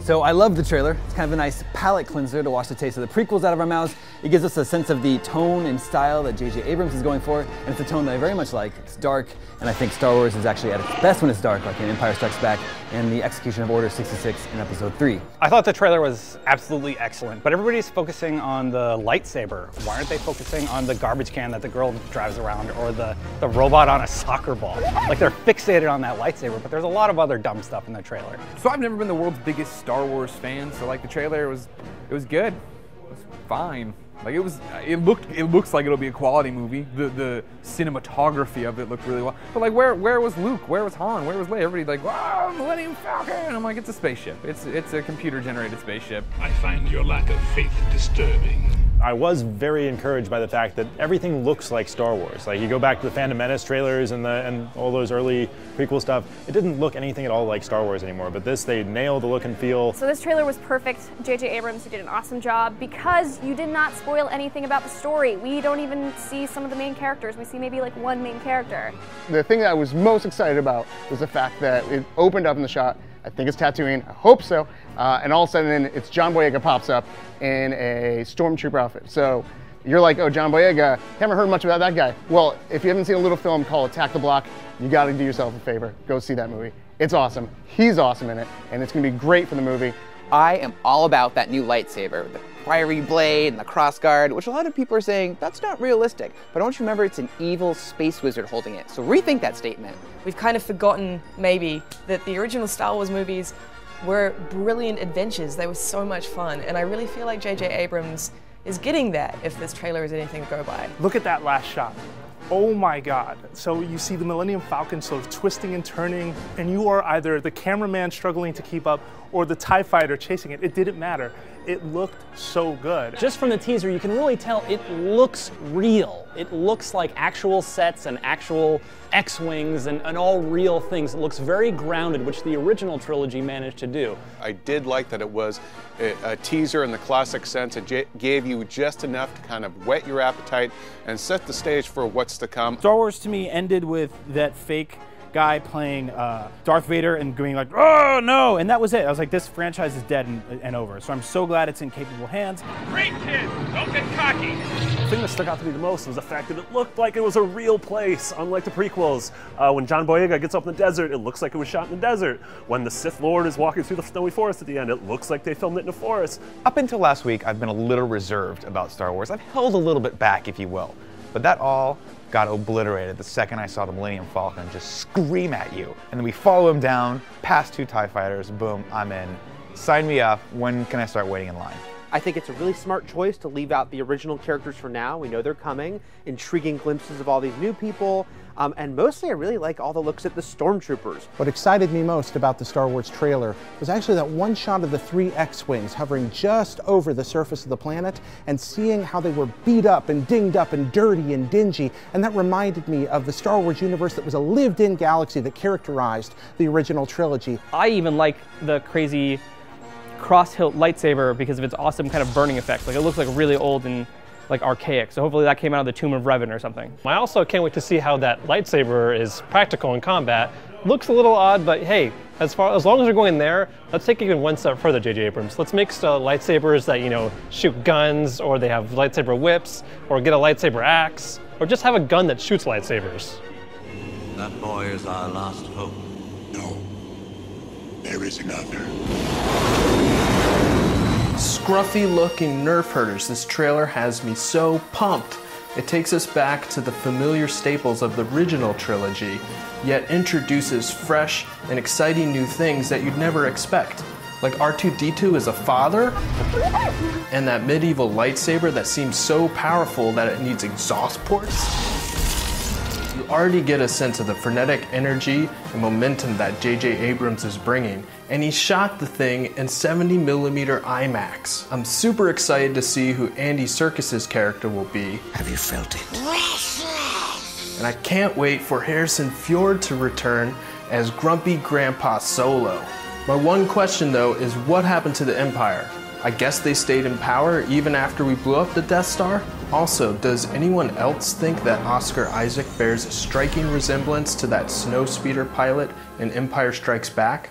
So I love the trailer. It's kind of a nice palate cleanser to wash the taste of the prequels out of our mouths. It gives us a sense of the tone and style that J.J. Abrams is going for, and it's a tone that I very much like. It's dark, and I think Star Wars is actually at its best when it's dark, like in Empire Strikes Back and the execution of Order 66 in Episode 3. I thought the trailer was absolutely excellent, but everybody's focusing on the lightsaber. Why aren't they focusing on the garbage can that the girl drives around, or the robot on a soccer ball? Like, they're fixated on that lightsaber, but there's a lot of other dumb stuff in the trailer. So I've never been the world's biggest Star Wars fan, so like the trailer was good. It was fine. Like it looks like it'll be a quality movie. The cinematography of it looked really well. But like where was Luke? Where was Han? Where was Leia? Everybody like, wow, Millennium Falcon! And I'm like, it's a spaceship. It's a computer generated spaceship. I find your lack of faith disturbing. I was very encouraged by the fact that everything looks like Star Wars. Like, you go back to the Phantom Menace trailers and all those early prequel stuff, it didn't look anything at all like Star Wars anymore. But this, they nailed the look and feel. So this trailer was perfect. J.J. Abrams, you did an awesome job because you did not spoil anything about the story. We don't even see some of the main characters. We see maybe like one main character. The thing that I was most excited about was the fact that it opened up in the shot. I think it's Tatooine, I hope so. And all of a sudden it's John Boyega pops up in a stormtrooper outfit. So you're like, oh, John Boyega, haven't heard much about that guy. Well, if you haven't seen a little film called Attack the Block, you gotta do yourself a favor. Go see that movie. It's awesome. He's awesome in it, and it's gonna be great for the movie. I am all about that new lightsaber, the fiery blade and the crossguard, which a lot of people are saying, that's not realistic. But don't you remember, it's an evil space wizard holding it. So rethink that statement. We've kind of forgotten, maybe, that the original Star Wars movies were brilliant adventures. They were so much fun, and I really feel like J.J. Abrams is getting that, if this trailer is anything to go by. Look at that last shot. Oh my God. So you see the Millennium Falcon sort of twisting and turning, and you are either the cameraman struggling to keep up or the TIE fighter chasing it. It didn't matter. It looked so good. Just from the teaser, you can really tell it looks real. It looks like actual sets and actual X-Wings and all real things. It looks very grounded, which the original trilogy managed to do. I did like that it was a teaser in the classic sense. It gave you just enough to kind of whet your appetite and set the stage for what's to come. Star Wars to me ended with that fake guy playing Darth Vader and going like, oh no, and that was it. I was like, this franchise is dead and over. So I'm so glad it's in capable hands. Great kid, don't get cocky. The thing that stuck out to me the most was the fact that it looked like it was a real place, unlike the prequels. When John Boyega gets up in the desert, it looks like it was shot in the desert. When the Sith Lord is walking through the snowy forest at the end, it looks like they filmed it in a forest. Up until last week, I've been a little reserved about Star Wars. I've held a little bit back, if you will. But that all got obliterated the second I saw the Millennium Falcon just scream at you. And then we follow him down, past 2 TIE fighters, boom, I'm in. Sign me up. When can I start waiting in line? I think it's a really smart choice to leave out the original characters for now. We know they're coming. Intriguing glimpses of all these new people. And mostly I really like all the looks at the stormtroopers. What excited me most about the Star Wars trailer was actually that one shot of the 3 X-Wings hovering just over the surface of the planet and seeing how they were beat up and dinged up and dirty and dingy. And that reminded me of the Star Wars universe that was a lived-in galaxy that characterized the original trilogy. I even like the crazy cross-hilt lightsaber because of its awesome kind of burning effect. Like, it looks like really old and like archaic. So hopefully that came out of the Tomb of Revan or something. I also can't wait to see how that lightsaber is practical in combat. Looks a little odd, but hey, as long as they're going there, let's take it even one step further, J.J. Abrams. Let's make lightsabers that, you know, shoot guns, or they have lightsaber whips, or get a lightsaber axe, or just have a gun that shoots lightsabers. That boy is our last hope. No, there is another. Scruffy-looking Nerf herders, this trailer has me so pumped. It takes us back to the familiar staples of the original trilogy, yet introduces fresh and exciting new things that you'd never expect. Like R2-D2 is a father, and that medieval lightsaber that seems so powerful that it needs exhaust ports. You already get a sense of the frenetic energy and momentum that J.J. Abrams is bringing, and he shot the thing in 70mm IMAX. I'm super excited to see who Andy Serkis's character will be. Have you felt it? And I can't wait for Harrison Ford to return as Grumpy Grandpa Solo. My one question though is, what happened to the Empire? I guess they stayed in power even after we blew up the Death Star? Also, does anyone else think that Oscar Isaac bears a striking resemblance to that snowspeeder pilot in Empire Strikes Back?